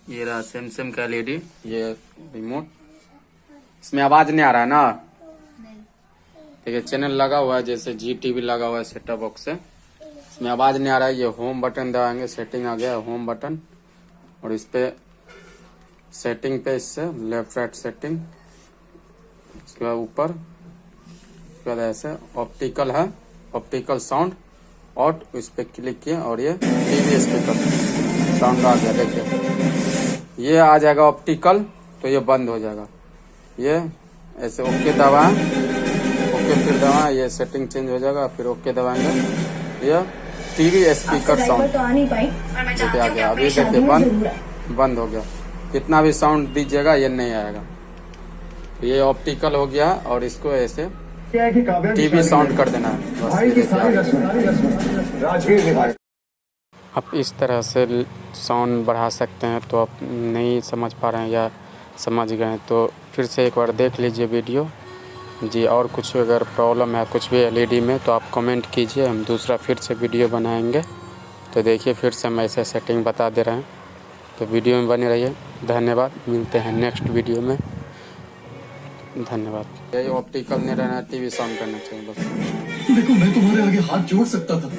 ये रहा सैमसंग का एलईडी, ये रिमोट। इसमें आवाज नहीं आ रहा है ना? देखिए चैनल लगा हुआ है, जैसे जी टीवी लगा हुआ है सेटअप बॉक्स से। इसमें आवाज नहीं आ रहा है। ये होम बटन दबाएंगे, सेटिंग आ गया होम बटन, और इस पे सेटिंग पे इससे लेफ्ट राइट सेटिंग, उसके बाद ऊपर, उसके बाद ऐसे ऑप्टिकल है, ऑप्टिकल साउंड और इस पे क्लिक किया और ये टीवी स्पीकर साउंड आ गया। देखिए ये आ जाएगा ऑप्टिकल, तो ये बंद हो जाएगा। ये ऐसे ओके दबाएं, ओके फिर दबाएं, ये सेटिंग चेंज हो जाएगा, फिर ओके दबाएंगे, ये टीवी स्पीकर साउंड देखिए आ गया। अभी देखिए बंद हो गया। कितना भी साउंड दीजिएगा ये नहीं आएगा। ये ऑप्टिकल हो गया और इसको ऐसे टीवी साउंड कर देना है बस। आप इस तरह से साउंड बढ़ा सकते हैं। तो आप नहीं समझ पा रहे हैं या समझ गए तो फिर से एक बार देख लीजिए वीडियो जी। और कुछ अगर प्रॉब्लम है कुछ भी एलईडी में तो आप कमेंट कीजिए, हम दूसरा फिर से वीडियो बनाएंगे। तो देखिए फिर से हम ऐसे सेटिंग बता दे रहे हैं, तो वीडियो में बने रहिए। धन्यवाद, मिलते हैं नेक्स्ट वीडियो में। धन्यवाद। यही ऑप्टिकल नहीं रहना, टीवी साउंड करना चाहिए बस। देखो मैं तुम्हारे आगे हाथ जोड़ सकता था,